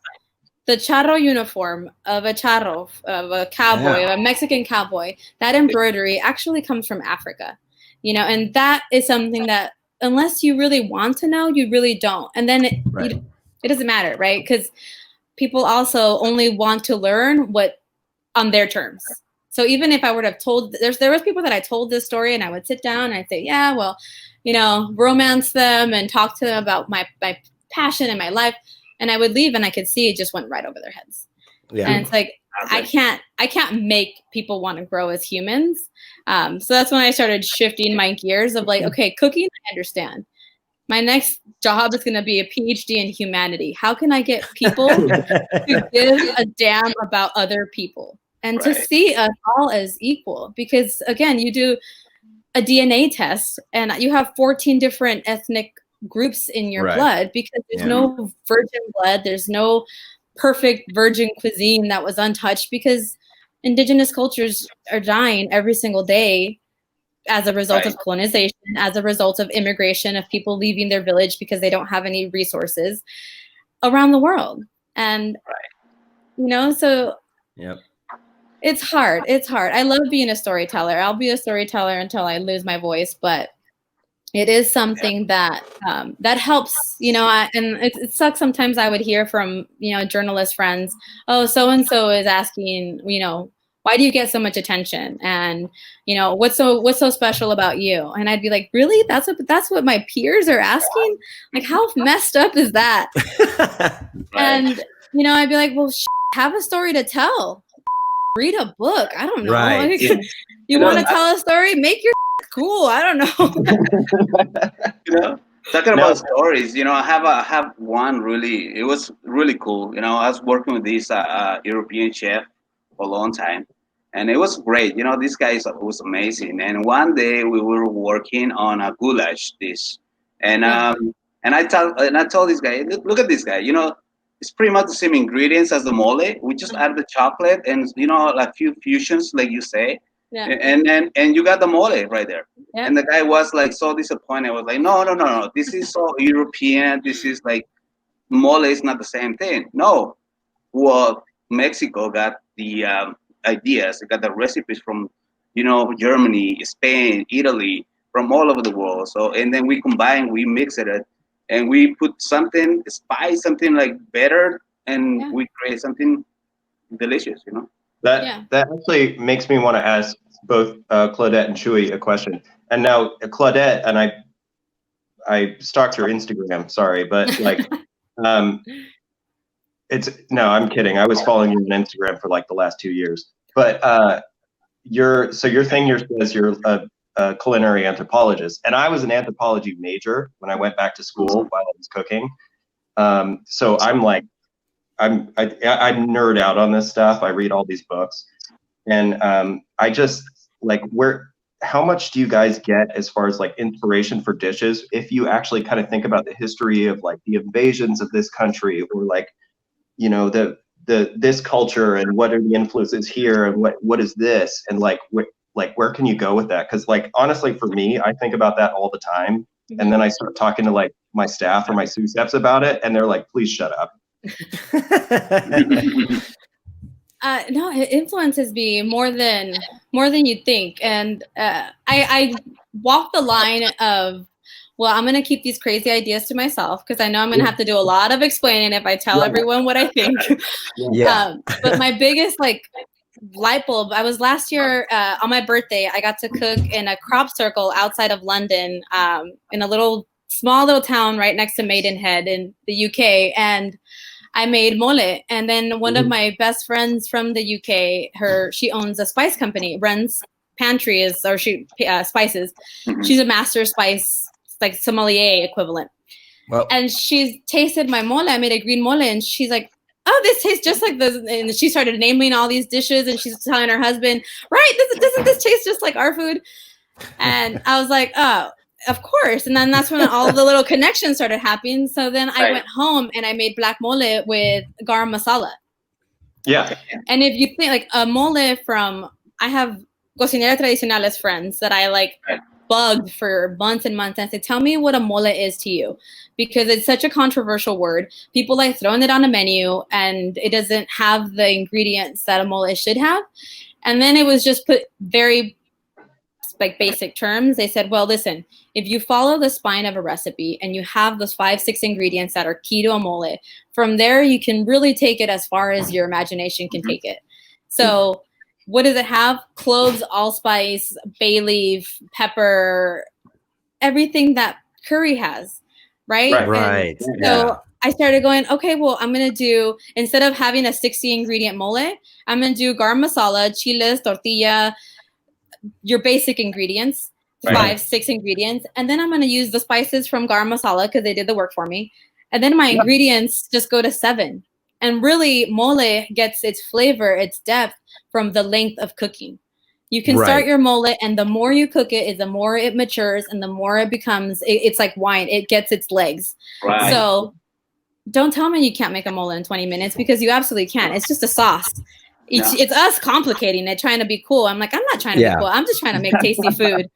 the charro uniform of a charro, of a cowboy, of a Mexican cowboy, that embroidery actually comes from Africa, and that is something that unless you really want to know, you really don't. And then it doesn't matter, right? Because people also only want to learn what on their terms. So even if I would have told, there was people that I told this story and I would sit down and I'd say, yeah, well, romance them and talk to them about my passion and my life. And I would leave and I could see it just went right over their heads. Yeah. And it's like, I can't make people want to grow as humans. So that's when I started shifting my gears of like, okay, cooking, I understand. My next job is going to be a PhD in humanity. How can I get people to give a damn about other people and to see us all as equal? Because again, you do a DNA test and you have 14 different ethnic groups in your blood, because there's no virgin blood. There's no perfect virgin cuisine that was untouched, because indigenous cultures are dying every single day as a result of colonization, as a result of immigration, of people leaving their village because they don't have any resources around the world. And, so it's hard. It's hard. I love being a storyteller. I'll be a storyteller until I lose my voice, but it is something that that helps, and it sucks sometimes. I would hear from, journalist friends, oh, so-and-so is asking, why do you get so much attention? And, what's so special about you? And I'd be like, really? That's what my peers are asking? Like, how messed up is that? And, I'd be like, well, have a story to tell. Read a book. I don't know. Right. You want to tell a story? Make your cool. I don't know. Talking about stories, I have one it was really cool. I was working with this European chef for a long time, and it was great. This guy was amazing. And one day we were working on a goulash dish, and I told this guy, look at this guy. It's pretty much the same ingredients as the mole. We just add the chocolate and a few fusions, like you say. Yeah. And you got the mole right there. Yeah. And the guy was like so disappointed. I was like, no. This is so European. This is like mole is not the same thing. No. Well, Mexico got the ideas. They got the recipes from, Germany, Spain, Italy, from all over the world. So, and then we mix it, and we put something like better, and we create something delicious, That actually makes me want to ask both Claudette and Chuy a question. And now Claudette, and I stalked your Instagram, sorry, but like, I'm kidding. I was following you on Instagram for like the last 2 years. But your thing says you're a culinary anthropologist, and I was an anthropology major when I went back to school while I was cooking. So I'm like, I nerd out on this stuff. I read all these books, and I just like, how much do you guys get as far as like inspiration for dishes if you actually kind of think about the history of like the invasions of this country, or like, this culture, and what are the influences here, and what is this, and like where can you go with that? Because like honestly, for me, I think about that all the time, and then I start talking to like my staff or my sous chefs about it, and they're like, please shut up. No, it influences me more than you think, and I walk the line of, well, I'm gonna keep these crazy ideas to myself because I know I'm gonna have to do a lot of explaining if I tell everyone what I think. But my biggest light bulb, I was last year on my birthday, I got to cook in a crop circle outside of London, in a small little town right next to Maidenhead in the UK, and I made mole. And then one of my best friends from the UK, she owns a spice company, runs pantries, or spices. She's a master spice, like sommelier equivalent. Well, and she's tasted my mole. I made a green mole, and she's like, oh, oh, this tastes just like this. And she started naming all these dishes, and she's telling her husband, right, doesn't this taste just like our food? And I was like, oh, of course. And then that's when all the little connections started happening. So then I went home and I made black mole with garam masala. Yeah. And if you think like a mole from, I have cocinera tradicionales friends that I like bugged for months and months, and I said, tell me what a mole is to you, because it's such a controversial word. People like throwing it on a menu and it doesn't have the ingredients that a mole should have. And then it was just put very like basic terms. They said, well, listen, if you follow the spine of a recipe and you have those 5-6 ingredients that are key to a mole, from there you can really take it as far as your imagination can take it. So what does it have? Cloves, allspice, bay leaf, pepper, everything that curry has, right? Right. So I started going, okay, well, I'm going to do, instead of having a 60 ingredient mole, I'm going to do garam masala, chiles, tortilla, your basic ingredients, 5-6 ingredients. And then I'm going to use the spices from garam masala because they did the work for me. And then my ingredients just go to 7. And really, mole gets its flavor, its depth from the length of cooking. You can start your mole, and the more you cook it, is the more it matures, and the more it becomes, it's like wine. It gets its legs. Right. So don't tell me you can't make a mole in 20 minutes, because you absolutely can. It's just a sauce. It's us complicating it, trying to be cool. I'm like, I'm not trying to be cool. I'm just trying to make tasty food.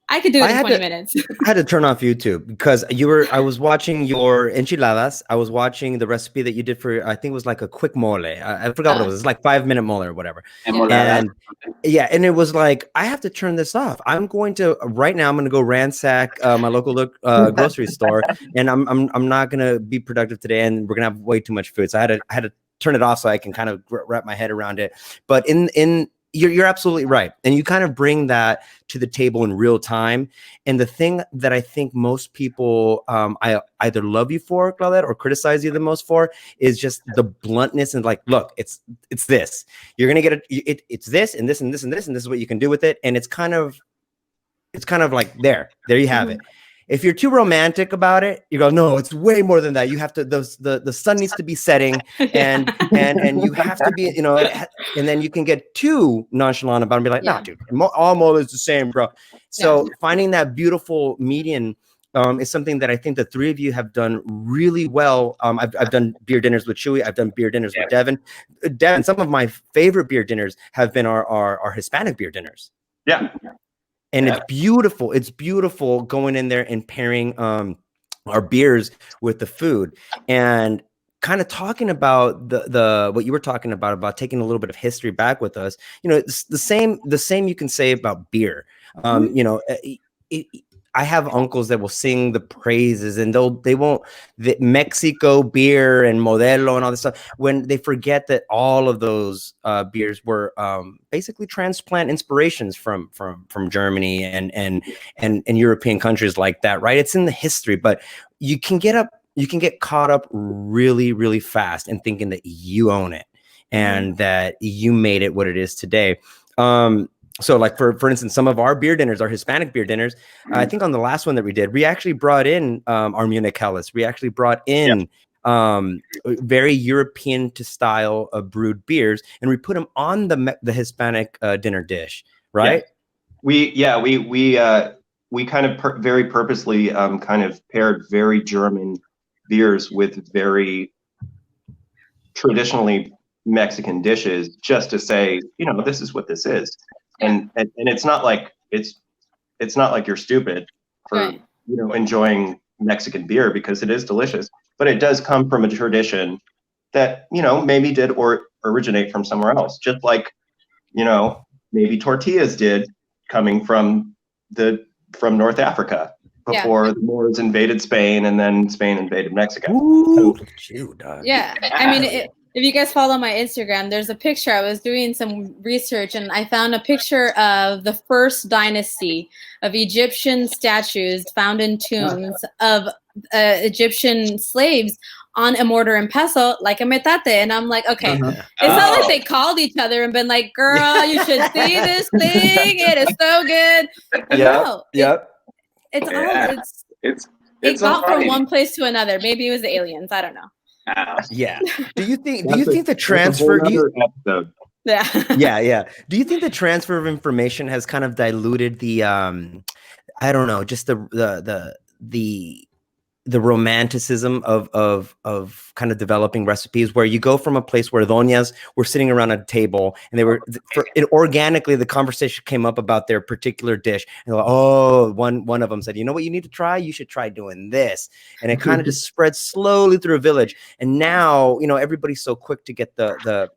I could do it in 20 minutes. I had to turn off YouTube because I was watching your enchiladas. I was watching the recipe that you did for, I think it was like a quick mole. I forgot what it was. It's like 5-minute mole or whatever. And it was like, I have to turn this off. I'm going to go ransack my local grocery store, and I'm not going to be productive today, and we're going to have way too much food. So I had to turn it off so I can kind of wrap my head around it. But you're absolutely right. And you kind of bring that to the table in real time. And the thing that I think most people I either love you for, Claudette, or criticize you the most for is just the bluntness and like, look, it's this. You're going to get it's this and this and this and this, and this is what you can do with it. And it's kind of like there you have it. If you're too romantic about it, you go, no, it's way more than that. You have to, the sun needs to be setting, and you have to be, and then you can get too nonchalant about it and be like, nah, dude, all mole is the same, bro. So finding that beautiful median is something that I think the three of you have done really well. I've done beer dinners with Chuy. I've done beer dinners with Devin. Devin, some of my favorite beer dinners have been our Hispanic beer dinners. Yeah. And it's beautiful. It's beautiful going in there and pairing our beers with the food, and kind of talking about the what you were talking about taking a little bit of history back with us. It's the same you can say about beer. I have uncles that will sing the praises, and they won't the Mexico beer and Modelo and all this stuff, when they forget that all of those beers were basically transplant inspirations from Germany and European countries like that, right? It's in the history, but you can get caught up really, really fast in thinking that you own it and that you made it what it is today. So like for instance, some of our beer dinners, our Hispanic beer dinners, I think on the last one that we did, we actually brought in our Munich Helles. We actually brought in very European to style brewed beers, and we put them on the Hispanic dinner dish, right? Yeah. We kind of very purposely kind of paired very German beers with very traditionally Mexican dishes, just to say, this is what this is. And it's not like you're stupid for enjoying Mexican beer, because it is delicious, but it does come from a tradition that maybe did or originate from somewhere else, just like maybe tortillas did, coming from North Africa before the Moors invaded Spain, and then Spain invaded Mexico. Ooh, I mean, if you guys follow my Instagram, there's a picture. I was doing some research, and I found a picture of the first dynasty of Egyptian statues found in tombs of Egyptian slaves on a mortar and pestle, like a metate. And I'm like, okay, it's not like they called each other and been like, girl, you should see this thing. It is so good. It got from one place to another. Maybe it was the aliens. I don't know. Yeah. Do you think the transfer? Episode. Yeah. Do you think the transfer of information has kind of diluted the I don't know, just the romanticism of kind of developing recipes, where you go from a place where doñas were sitting around a table and organically the conversation came up about their particular dish, and they're like, oh, one of them said, you know what you need to try? You should try doing this. And it kind of just spread slowly through a village. And now, everybody's so quick to get the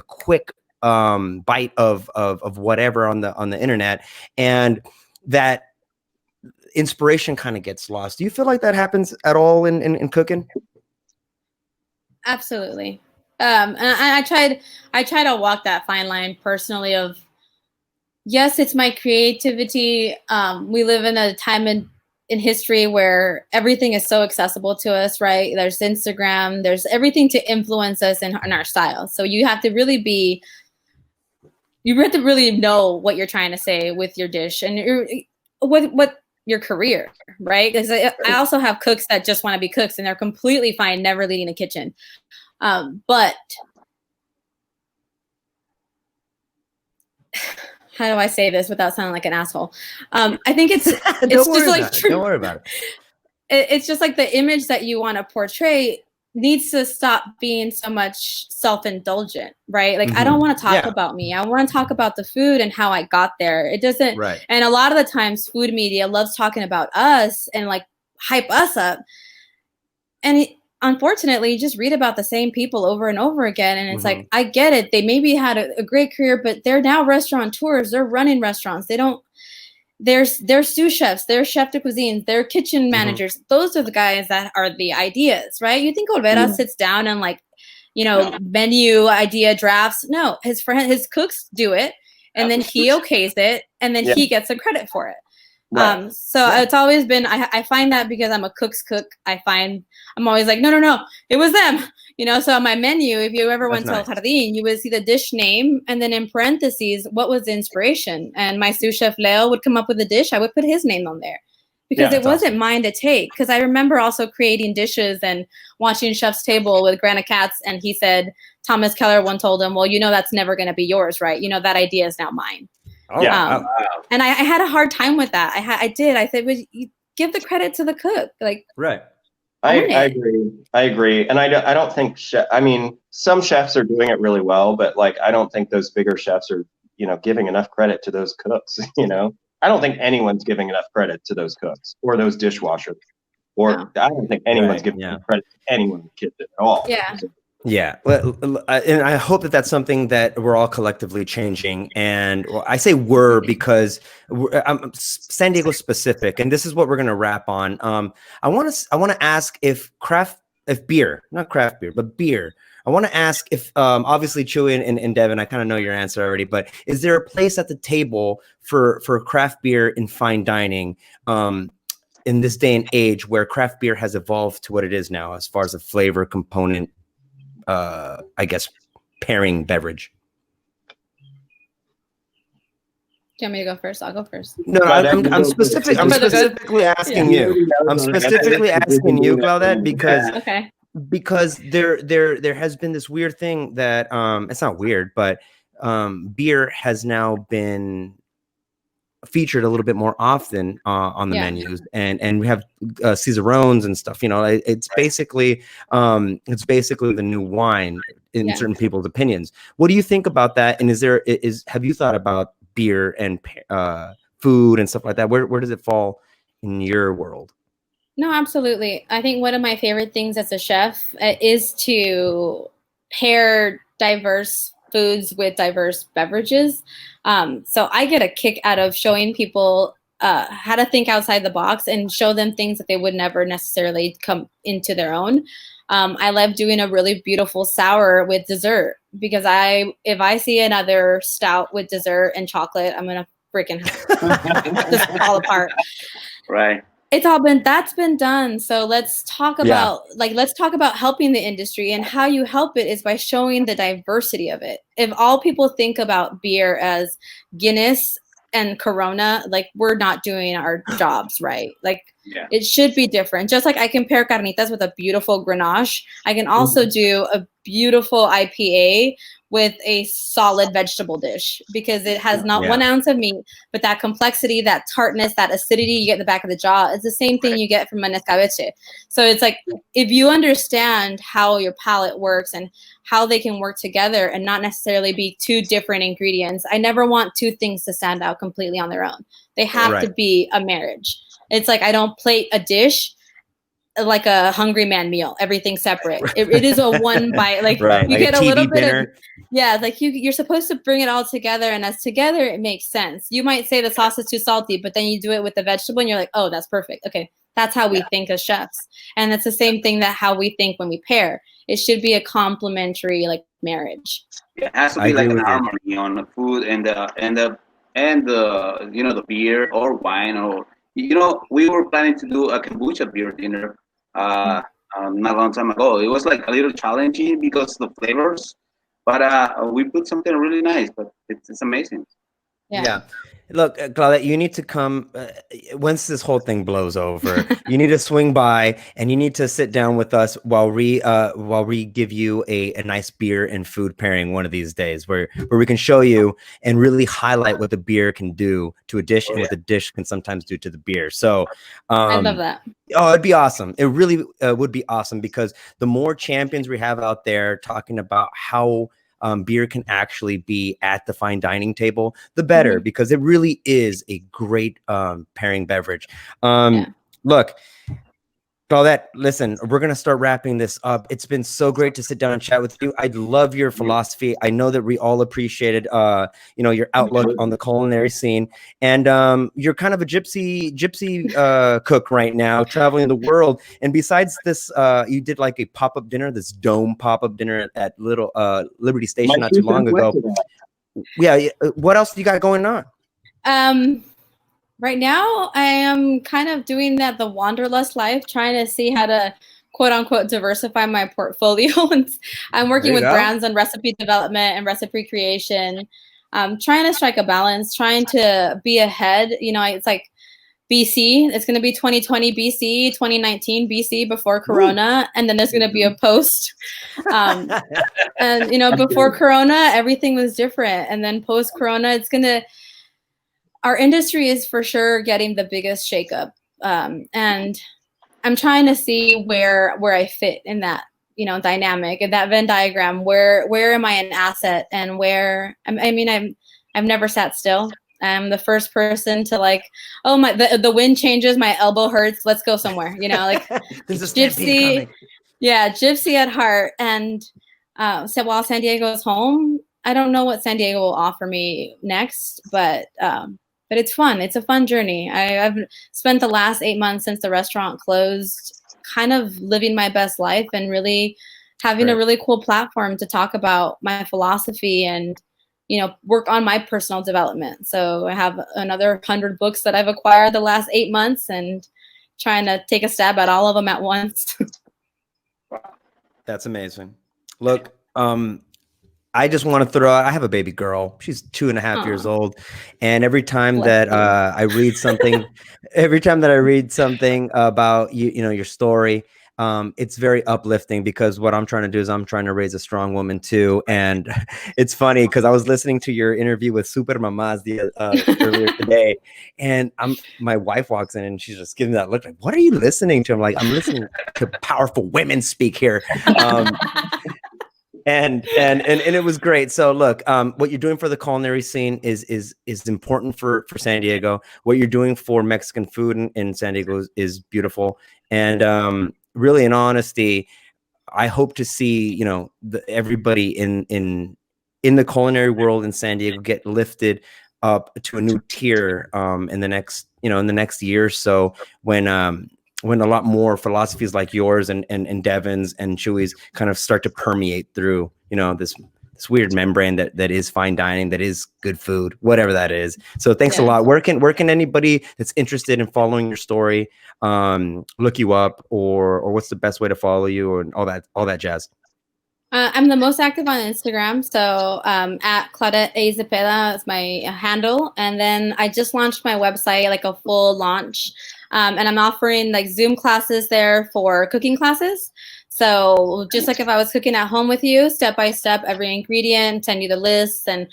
quick bite of whatever on the internet, and that inspiration kind of gets lost. Do you feel like that happens at all in cooking? Absolutely. And I try to walk that fine line personally of, yes, it's my creativity. We live in a time in history where everything is so accessible to us, right? There's Instagram, there's everything to influence us in our style. So you have to really know what you're trying to say with your dish and what your career, right? Because I also have cooks that just want to be cooks and they're completely fine never leaving the kitchen. But how do I say this without sounding like an asshole? I think it's don't worry about it. It's just like the image that you want to portray needs to stop being so much self-indulgent, right? Like, I don't want to talk about me. I want to talk about the food and how I got there. It doesn't, right. And a lot of the times food media loves talking about us and like hype us up. And unfortunately, you just read about the same people over and over again. And it's like, I get it. They maybe had a great career, but they're now restaurateurs. They're running restaurants. They're sous chefs, they're chef de cuisine, they're kitchen managers. Those are the guys that are the ideas, right? You think Olvera sits down and menu idea drafts? No, his cooks do it, and then he okays it, and then he gets the credit for it. Right. It's always been, I find that because I'm a cook's cook, I'm always like, no, it was them. So on my menu, if you ever went to El Jardín, you would see the dish name and then in parentheses, what was the inspiration? And my sous chef Leo would come up with a dish. I would put his name on there because it wasn't mine to take. Because I remember also creating dishes and watching Chef's Table with Grana Katz. And he said, Thomas Keller one told him, well, that's never going to be yours, right? That idea is now mine. And I had a hard time with that. I did. I said, you give the credit to the cook. Like, right. I agree. And I don't think, some chefs are doing it really well, but I don't think those bigger chefs are, giving enough credit to those cooks, I don't think anyone's giving enough credit to those cooks or those dishwashers, I don't think anyone's giving credit to anyone in the kitchen at all. Yeah. Yeah, well, and I hope that that's something that we're all collectively changing. And I say we're because I'm San Diego specific, and this is what we're going to wrap on. I want to ask if beer, not craft beer, but beer. I want to ask if obviously Chuy and Devin, I kind of know your answer already, but is there a place at the table for craft beer in fine dining? In this day and age where craft beer has evolved to what it is now, as far as a flavor component, I guess, pairing beverage. Do you want me to go first? I'll go first. No, I'm specifically asking you. I'm specifically asking you, Claudette, because there has been this weird thing that it's not weird, but beer has now been featured a little bit more often on the menus, and we have Caesarones and stuff. It's basically the new wine in certain people's opinions. What do you think about that? And have you thought about beer and food and stuff like that? Where does it fall in your world? No, absolutely. I think one of my favorite things as a chef is to pair diverse foods with diverse beverages. So I get a kick out of showing people how to think outside the box and show them things that they would never necessarily come into their own. I love doing a really beautiful sour with dessert because if I see another stout with dessert and chocolate, I'm gonna freaking just fall apart. Right. That's been done. So let's talk about helping the industry, and how you help it is by showing the diversity of it. If all people think about beer as Guinness and Corona, like we're not doing our jobs right. Like it should be different. Just like I can pair carnitas with a beautiful Grenache, I can also do a beautiful IPA with a solid vegetable dish, because it has not 1 ounce of meat, but that complexity, that tartness, that acidity you get in the back of the jaw is the same thing you get from an escabeche. So it's like, if you understand how your palate works and how they can work together and not necessarily be two different ingredients. I never want two things to stand out completely on their own. They have to be a marriage. It's like, I don't plate a dish like a hungry man meal, everything separate. It is a one bite, like you get a little bit of, like you're supposed to bring it all together, and as together it makes sense. You might say the sauce is too salty, but then you do it with the vegetable and you're like, oh, that's perfect. Okay, that's how we think as chefs. And it's the same thing that how we think when we pair. It should be a complementary like marriage. It has to be like an harmony on the food and the you know, the beer or wine, or you know, we were planning to do a kombucha beer dinner not a long time ago. It was like a little challenging because of the flavors, but we put something really nice. But it's amazing. Yeah. Look, Claudette, you need to come once this whole thing blows over. You need to swing by and you need to sit down with us while we give you a nice beer and food pairing one of these days, where we can show you and really highlight what the beer can do to a dish and what the dish can sometimes do to the beer. So I love that. Oh, it'd be awesome. It really would be awesome, because the more champions we have out there talking about how beer can actually be at the fine dining table, the better, because it really is a great pairing beverage. Look, Claudette, listen, we're going to start wrapping this up. It's been so great to sit down and chat with you. I love your philosophy. I know that we all appreciated, you know, your outlook on the culinary scene, and you're kind of a gypsy cook right now, traveling the world. And besides this, you did like a pop-up dinner, this dome pop-up dinner at little Liberty Station not too long ago. Yeah. What else do you got going on? Right now, I am kind of doing the wanderlust life, trying to see how to quote unquote diversify my portfolio. I'm working with brands on recipe development and recipe creation. Trying to strike a balance, trying to be ahead. You know, it's like BC. It's going to be 2020 BC, 2019 BC before Corona, and then there's going to be a post. And you know, before Corona, everything was different, and then post Corona, it's going to. Our industry is for sure getting the biggest shakeup, and I'm trying to see where I fit in that, you know, dynamic, in that Venn diagram. Where am I an asset, and where? I mean, I've never sat still. I'm the first person to like, oh my, the wind changes, my elbow hurts. Let's go somewhere, you know, like gypsy, gypsy at heart. And so while San Diego is home, I don't know what San Diego will offer me next, but it's fun. It's a fun journey. I've spent the last 8 months since the restaurant closed kind of living my best life and really having a really cool platform to talk about my philosophy and, you know, work on my personal development. So I have another 100 books that I've acquired the last 8 months and trying to take a stab at all of them at once. That's amazing. Look, I just want to throw out, I have a baby girl. She's 2.5 years old. And every time that I read something, about you know, your story, it's very uplifting, because what I'm trying to do is I'm trying to raise a strong woman too. And it's funny because I was listening to your interview with Super Mamás earlier today, and my wife walks in and she's just giving me that look like, what are you listening to? I'm like, I'm listening to powerful women speak here. And it was great. So look, what you're doing for the culinary scene is important for San Diego. What you're doing for Mexican food in San Diego is beautiful. And really, in honesty, I hope to see, you know, everybody in the culinary world in San Diego get lifted up to a new tier in the next year or so, when a lot more philosophies like yours and Devin's and Chuy's kind of start to permeate through, you know, this weird membrane that is fine dining, that is good food, whatever that is. So thanks a lot. Where can anybody that's interested in following your story look you up, or what's the best way to follow you, or all that jazz? I'm the most active on Instagram, so at Claudette Zapeda is my handle. And then I just launched my website, like a full launch, and I'm offering like Zoom classes there for cooking classes. So just like if I was cooking at home with you, step by step, every ingredient, send you the lists, and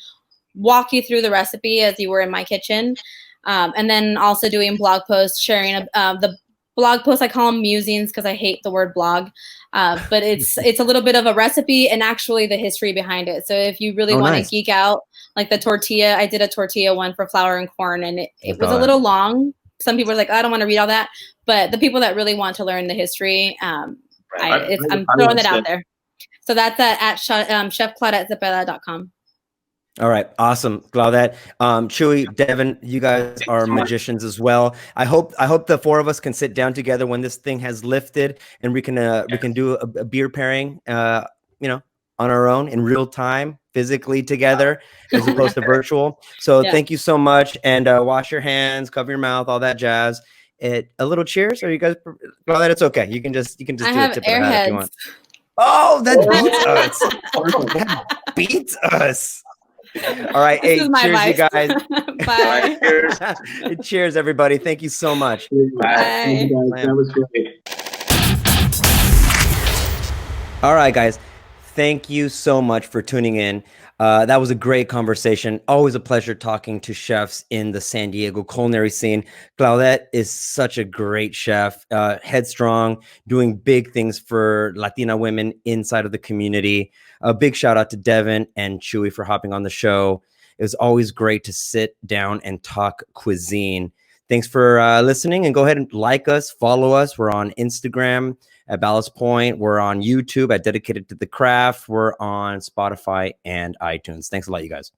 walk you through the recipe as you were in my kitchen. And then also doing blog posts, sharing the blog posts. I call them musings because I hate the word blog, but it's a little bit of a recipe and actually the history behind it. So if you really want to geek out, like the tortilla, I did a tortilla one for flour and corn, and it was a little long. Some people are like, I don't want to read all that, but the people that really want to learn the history, I'm throwing it out there. So that's at chefclaudettezepeda.com. All right. Awesome. Claudette, Chuy, Devin, you guys are magicians as well. I hope the four of us can sit down together when this thing has lifted and we can do a beer pairing, on our own in real time, physically together, as opposed to virtual. So thank you so much. And wash your hands, cover your mouth, all that jazz. A little cheers. Are you guys, Claudette? It's okay. You can just do a tip of the hat if you want. Oh, that beats us. That beats us. All right. Hey, cheers, you guys. Bye. Cheers. Cheers, everybody. Thank you so much. Bye. That was great. All right, guys. Thank you so much for tuning in. That was a great conversation. Always a pleasure talking to chefs in the San Diego culinary scene. Claudette is such a great chef, headstrong, doing big things for Latina women inside of the community. A big shout out to Devin and Chuy for hopping on the show. It was always great to sit down and talk cuisine. Thanks for listening, and go ahead and like us, follow us. We're on Instagram at Ballast Point. We're on YouTube at Dedicated to the Craft. We're on Spotify and iTunes. Thanks a lot, you guys.